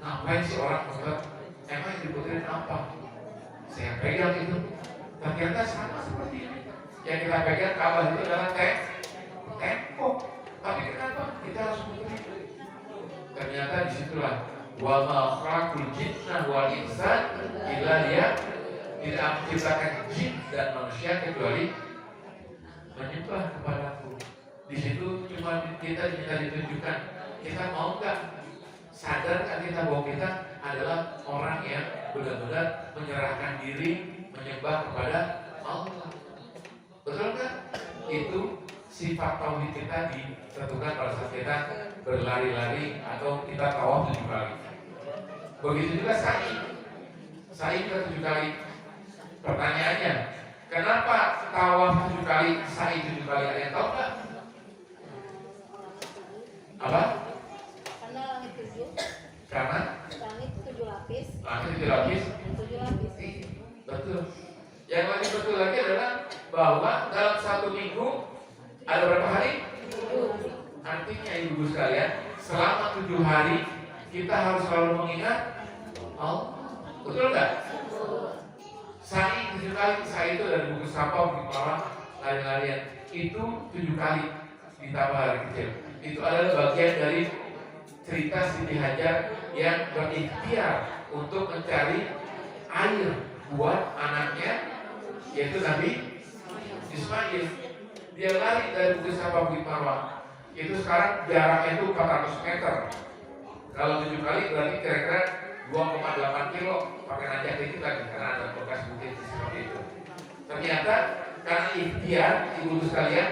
Ngapain sih orang putar? Emang yang diputerin apa? Saya pegang itu, Ternyata sama seperti ini. Yang kita pegang Ka'bah itu adalah tembok. Tapi kenapa kita harus begitu? Ternyata disitulah wa ma khalaqul jinna wal insa illa dia tidak menciptakan jin dan manusia kecuali menyembah kepadaku. Di situ cuma kita diminta ditunjukkan kita mau nggak, sadarkan kita bahwa kita adalah orang yang benar-benar menyerahkan diri menyembah kepada Allah. Betul nggak? Itu sifat tauhid kita ditentukan pada saat kita berlari-lari atau kita tawaf 7 kali. Begitu juga sa'i kita 7 kali. Pertanyaannya, kenapa tawaf 7 kali, sa'i 7 kali? Ada yang tahu nggak? Apa? Karena langit 7. Karena Langit 7 lapis. langit 7 lapis. 7 lapis. Betul. Yang lebih betul lagi adalah bahwa dalam 1 minggu ada berapa hari? 7. Artinya ibu sekalian, selama 7 hari kita harus selalu mengingat Allah. Betul nggak? Sa'i 7 kali, sa'i itu dari buku Sapa, buku Mawar, lari-larian. Itu 7 kali ditambah hari kecil. Itu adalah bagian dari cerita Siti Hajar yang berikhtiar untuk mencari air buat anaknya, yaitu Nabi Ismail. Dia lari dari Bukit Sapa, Bukit Marwah. Itu sekarang jaraknya itu 400 meter. Kalau 7 kali berarti kira-kira 2,8 kilo. Pakai nanjak dikit lagi karena ada bekas bukit seperti itu. Ternyata karena ikhtiar ibu sekalian,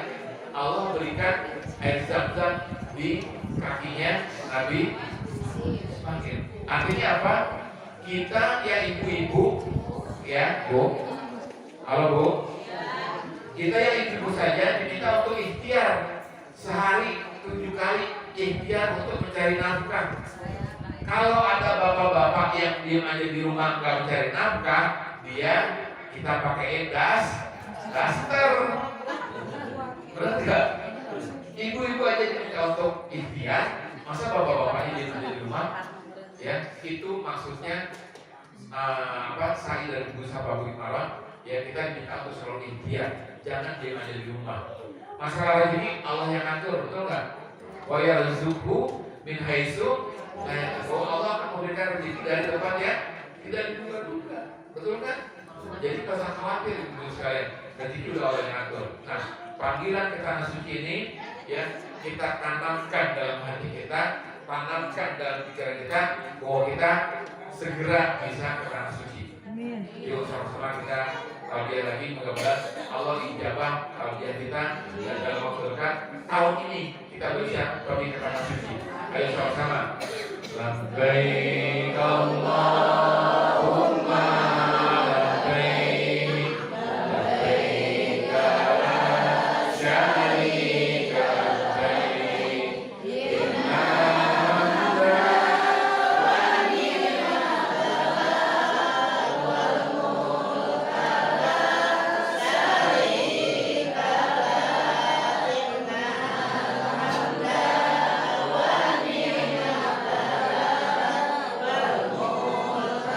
Allah berikan air zam-zam di kakinya Nabi Ismail. Artinya apa? Kita ya ibu-ibu, ya Bu, halo Bu, kita yang ibu saja diminta untuk ikhtiar sehari 7 kali ikhtiar untuk mencari nafkah. Kalau ada bapak-bapak yang diam aja di rumah nggak mencari nafkah, kita pakai daster. Benar nggak? Ibu-ibu aja diminta untuk ikhtiar, masa bapak-bapaknya diam aja di rumah? Ya, itu maksudnya sa'i dari Buku Sapa Bukit Marwah. Ya, kita diminta untuk selalu ikhtiar, jangan diam aja di rumah. Masalah ini Allah yang atur, betul nggak? Wa yarzuqhu min haitsu la yahtasib. Allah akan memberikan rezeki dari tempat yang tidak diduga-duga, betul kan? Jadi tidak usah khawatir ibu sekalian, rezeki udah Allah yang atur. Nah, panggilan ke tanah suci ini ya kita tanamkan dalam hati kita, tanamkan dalam pikiran kita bahwa kita segera bisa ke tanah suci. Yuk sama-sama kita taubiah lagi, mudah-mudahan Allah ijabah taubiah kita dan dalam waktu dekat tahun ini kita bisa pergi ke tanah suci. Ayo sama-sama. Labbaik Allahumma labbaik, labbaik la syarika lak, innal hamda wan ni'mata wal mulka la syarika lak, innal hamda wan ni'mata wal mulka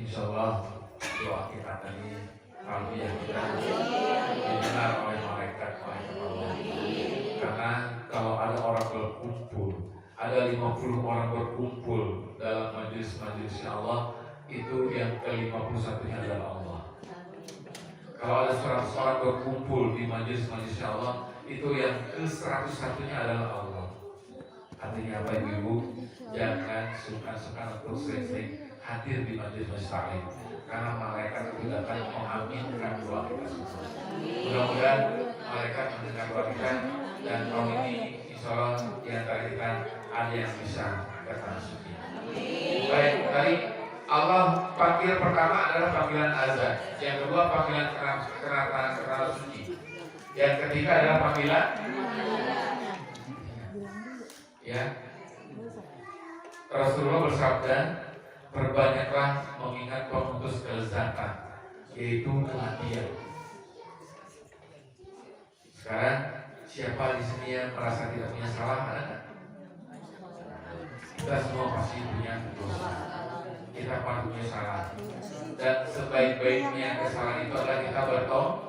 insya Allah doa kita tadi ya kita didengar oleh malaikat Allah. Karena kalau ada orang berkumpul, ada 50 orang berkumpul dalam majelis-majelisnya Allah, itu yang ke-51-nya adalah Allah. Kalau ada 100 orang berkumpul di majelis-majelisnya Allah, itu yang ke-101-nya adalah Allah. Artinya apa ibu? Jangan sungkan-sungkan untuk sering-sering hadir di majelis-majelis taklim, karena malaikat itu akan mengaminkan doa kita semua. Mudah-mudahan malaikat mendengar doa kita, dan tahun ini insya Allah di antara kita ada yang bisa ke tanah suci. Baik, tadi Allah panggil pertama adalah panggilan azan, yang kedua panggilan ke tanah suci, yang ketiga adalah panggilan ya. Rasulullah bersabda, perbanyaklah mengingat pemutus kelezatan, yaitu kematian. Sekarang siapa di sini yang merasa tidak punya salah? Ada nggak? Kita semua pasti punya dosa. Kita pasti punya salah. Dan sebaik-baiknya kesalahan itu adalah kita bertobat,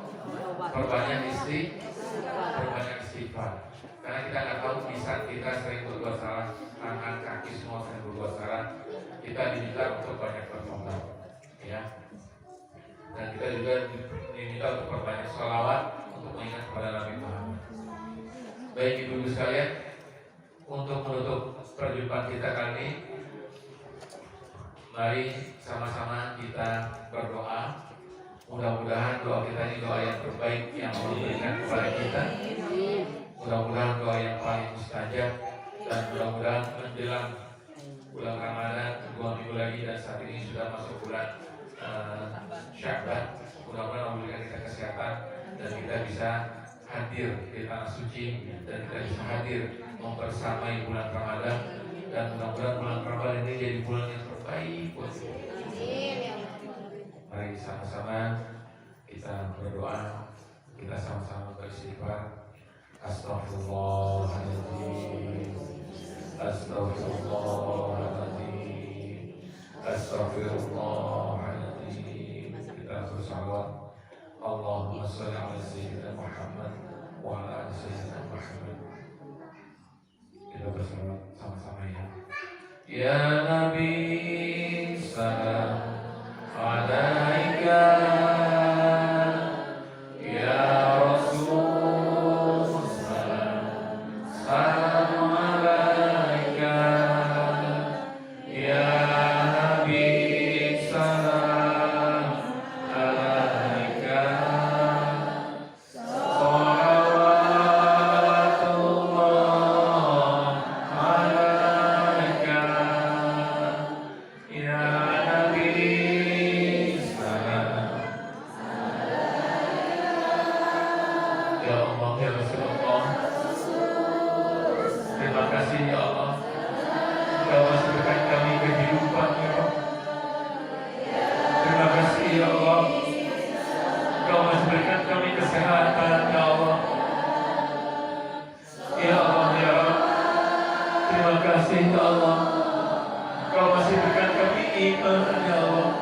perbanyak istighfar. Karena kita nggak tahu bisa kita sering berbuat salah, tangan, kaki semua sering berbuat salah. Kita diminta untuk banyak bertobat, ya. Dan kita juga diminta untuk perbanyak sholawat untuk mengingat kepada Nabi Muhammad. Baik ibu-ibu sekalian, untuk menutup perjumpaan kita kali ini, mari sama-sama kita berdoa. Mudah-mudahan doa kita ini doa yang terbaik yang Allah berikan kepada kita. Mudah-mudahan doa yang paling mustajab, dan mudah-mudahan menjelang bulan Ramadan 2 minggu lagi, dan saat ini sudah masuk bulan Sya'ban. Mudah-mudahan Allah berikan kita kesehatan dan kita bisa hadir di tanah suci, dan kita bisa hadir mempersamai bulan Ramadan, dan mudah-mudahan bulan Ramadan ini jadi bulan yang terbaik buat kita. Mari sama-sama kita berdoa, kita sama-sama beristighfar. Astaghfirullahaladzim, Astaghfirullahaladzim, Astaghfirullahaladzim. Kita bersalawat, Allahumma sholli ala sayyidina Muhammad wa ala ali sayyidina Muhammad. Kita bersalawat sama-sama ya. Ya Nabi salam alaika, ya Rasul salam alaika, ya Habib salam alaika, salawatullah alaika, ya Nabi salam. Ya Allah, ya Rasulullah, terima kasih ya Allah, Engkau masih berikan kami kehidupan ya Allah. Terima kasih ya Allah, Engkau masih berikan kami kesehatan ya Allah. Ya Allah ya Allah, terima kasih ya Allah, Engkau masih berikan kami iman ya Allah.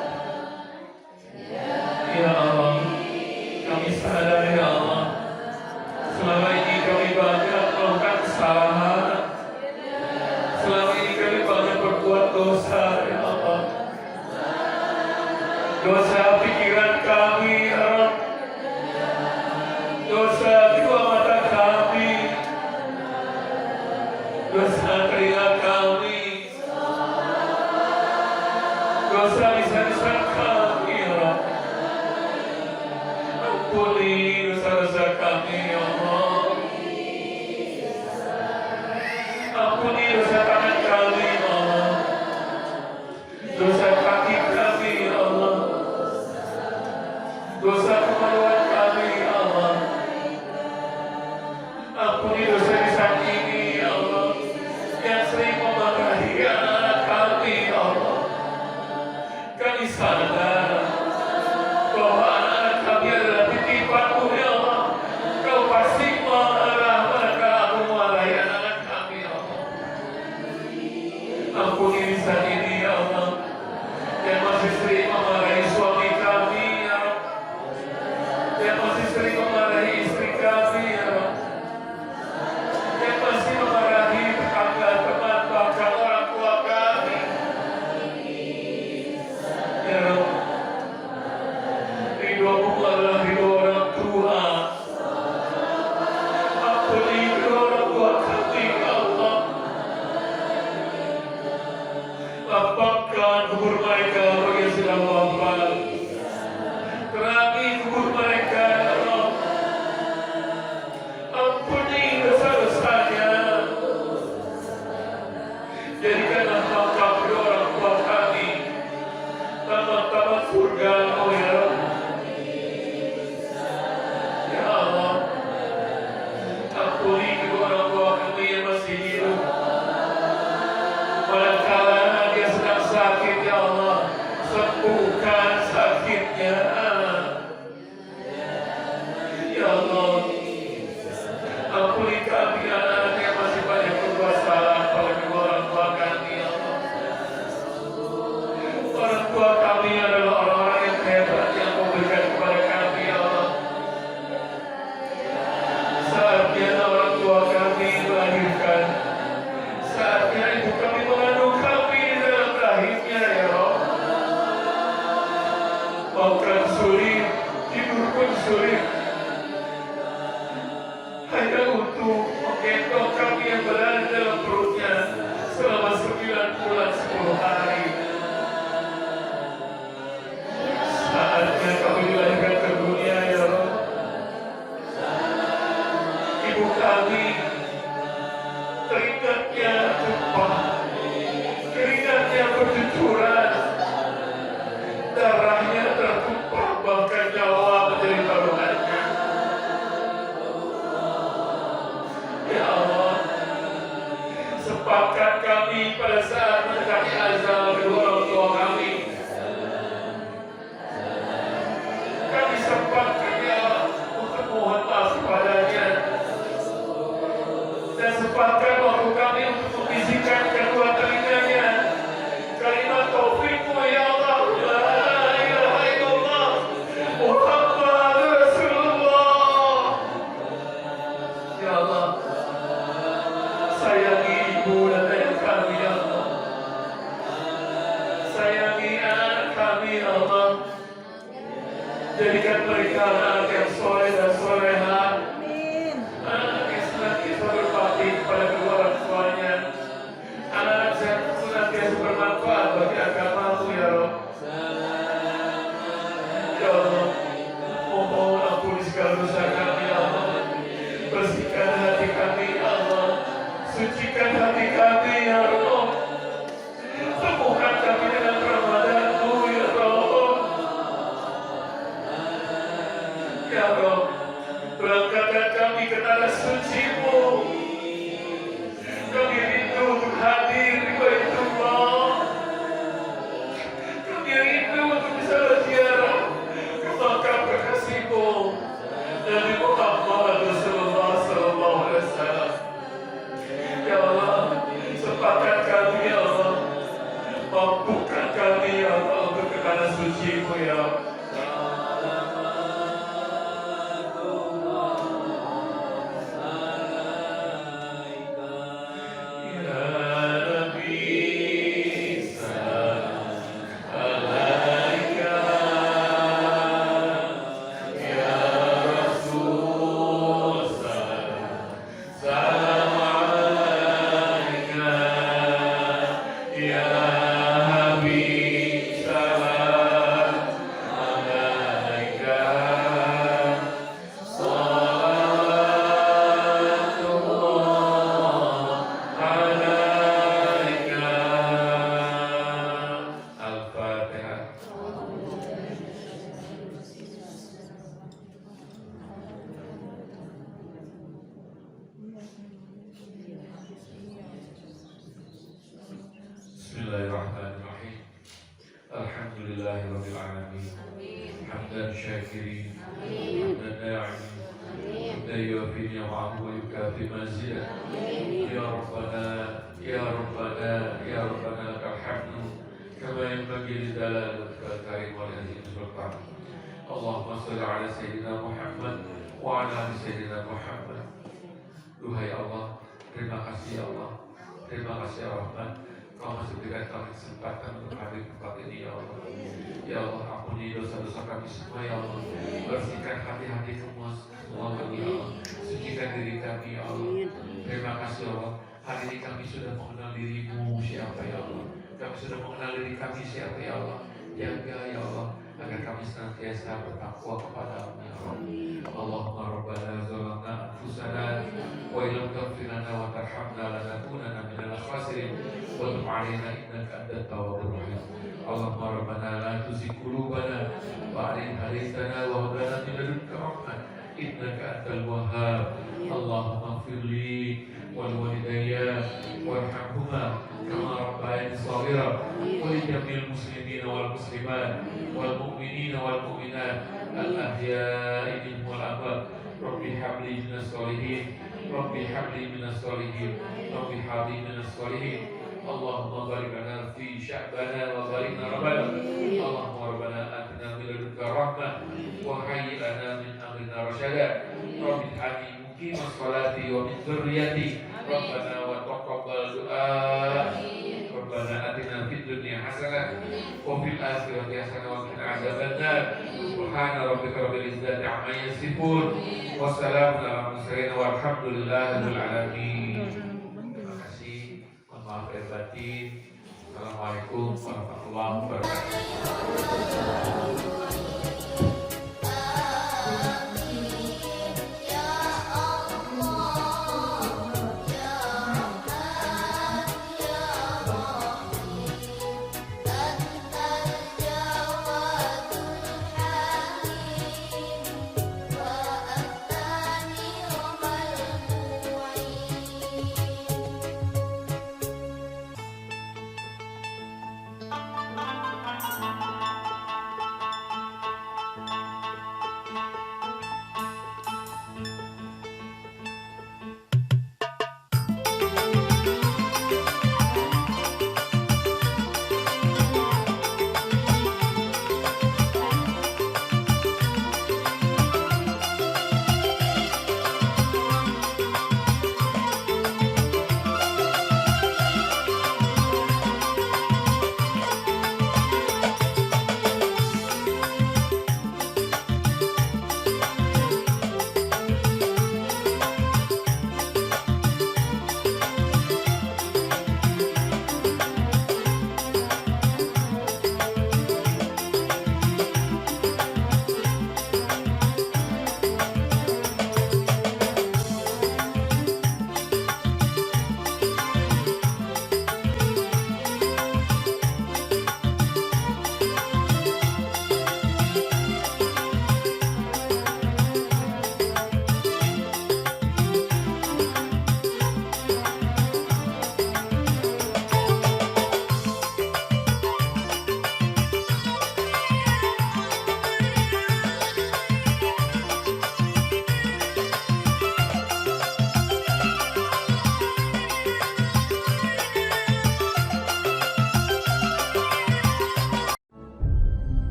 Ya Allah, kami sadar ya Allah, selama ini kami banyak melakukan kesalahan. Selama ini kami banyak berbuat dosa ya Allah. Dosa pikiran kami ya Allah, dosa kedua mata kami, dosa telinga kami, dosa lisan-lisan kami ya Allah. Ampuni dosa-dosa kami ya Allah. Ampuni dosa tangan kami ya Allah, dosa kaki kami ya Allah, dosa kemaluan kami ya Allah. Ampuni dosa lisan ini ya Allah, yang sering memarahi anak kami ya Allah. Kami sadar bahwa anak kami adalah titipan-Mu ya Allah. Kau pasti marah mereka memarahi anak kami ya Allah. Ampuni lisan ini ya Allah, yang masih sering Lapangkan kubur mereka bagi yang sedang wafat. Terangi kubur mereka, ya Allah. Ampuni dosa-dosanya. Jadikanlah makam kedua orang tua kami taman-taman surga, oh ya Allah. Ya Allah, ampuni kedua orang tua kami yang masih hidup. Manakala dia sedang sakit, ya Allah, sembuhkan sakitnya. Ya Allah, ampuni kami anak yang masih banyak berbuat salah pada kedua orang tua kami, ya Allah. Orang tua kami adalah orang-orang yang hebat yang kau berikan kepada kami, ya Allah. Saatnya orang tua kami melahirkan, saatnya ibu kami mengandung kami di dalam rahimnya, ya Allah. Makan sulit, tidur pun sulit, hanya untuk menggendong kami yang berada dalam perutnya selama 9 bulan 10 hari. Saatnya kami dilahirkan ke dunia, ya Allah. Ibu kami keringatnya tumpah, keringatnya bercucuran, darahnya tertumpah, bahkan nyawa menjadi taruhannya. Ya Allah, sempatkan kami pada saat mendekati azal kedua orang tua kami. Kami sempatkan, ya Allah, untuk mohon maaf kepadanya. Dan sempatkan waktu kami untuk membisikkan kedua telinganya kalimat taufikmu, ya Allah. La ilaha illallah Muhammad Rasulullah. Ya Allah, sayangi ibu dan ayah kami, ya Allah. Sayangi anak kami, ya Allah. Jadikan mereka anak yang soleh dan soleha, anak yang senantiasa berbakti kepada kedua orang tuanya, anak yang senantiasa bermanfaat bagi agamamu, ya Allah. Ya Allah, mohon ampuni segala dosa kami, ya Allah. Bersihkan hati kami, ya Allah. Sucikan hati kami, ya Allah. Temukan kami dengan Ramadan-Mu, ya Allah. Ya Allah, berangkatkan kami ke tanah suci-Mu. Kami rindu untuk hadir di Baitullah. Kami rindu untuk bisa berziarah ke makam kekasih-Mu, Nabi Muhammad Rasulullah sallallahu alaihi wasallam. Ya Allah, sempatkan kami, ya Allah. Mampukan kami, ya Allah, untuk ke tanah suci-Mu, ya Allah. Bismillahirrahmanirrahim. Alhamdulillahirabbil alamin. Hamdan syakirin, hamdan na'imin, hamdan yuwafi ni'amahu wa yukafi mazidah. Ya Rabbana, ya Rabbana, ya Rabbana lakal hamdu kama yanbaghi li jalalikal karim wal azim sultan. Allahumma shalli ala sayyidina Muhammad wa ala ali sayyidina Muhammad. Duhai Allah, terima kasih ya Allah, terima kasih ya Rahman. Kau masih berikan kami kesempatan untuk hadir di tempat ini, ya Allah. Ya Allah, ampuni dosa-dosa kami semua, ya Allah. Bersihkan hati-hati semua kami, ya Allah. Sucikan diri kami, ya Allah. Terima kasih, ya Allah. Hari ini kami sudah mengenal dirimu siapa, ya Allah. Kami sudah mengenal diri kami siapa ya Allah. Jaga ya Allah agar kami senantiasa bertakwa kepada-Mu ya Allah. Allahumma rabbana zalamna anfusana wa illam taghfir lana wa tarhamna lanakunanna minal khasirin wa tub 'alaina innaka antat tawwabur rahim. Allahumma rabbana la tuzigh qulubana ba'da idh hadaytana wa hab lana min ladunka rahmah innaka antal wahhab. Allahumma ighfir li wa liwalidayya warhamhuma kama rabbayani shaghira wa li jami'il muslimina wal muslimat wal mu'minina wal mu'minat al ahya'i minhum wal amwat. Rabbi habli minas sholihin, Rabbi habli minas sholihin, Rabbi habli minas sholihin. Allahumma barik lana fi sya'bana wa balikna rabbana. Allahumma rabbana atina min ladunka rahmah wa hayyi lana min amrina rasyada. Rabbi ij'alni muqimas sholati wa min dzurriyyati Rabbana wa taqabbal du'a. Rabbana atina fid dunya hasanah wa fil akhirati hasanah wa qina adzabannar. Subhana rabbika rabbil izzati amma yasifun wa salamun alal mursalin walhamdulillahi rabbil alamin. Terima kasih. Mohon maaf lahir batin. Assalamualaikum warahmatullahi wabarakatuh.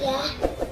Ya.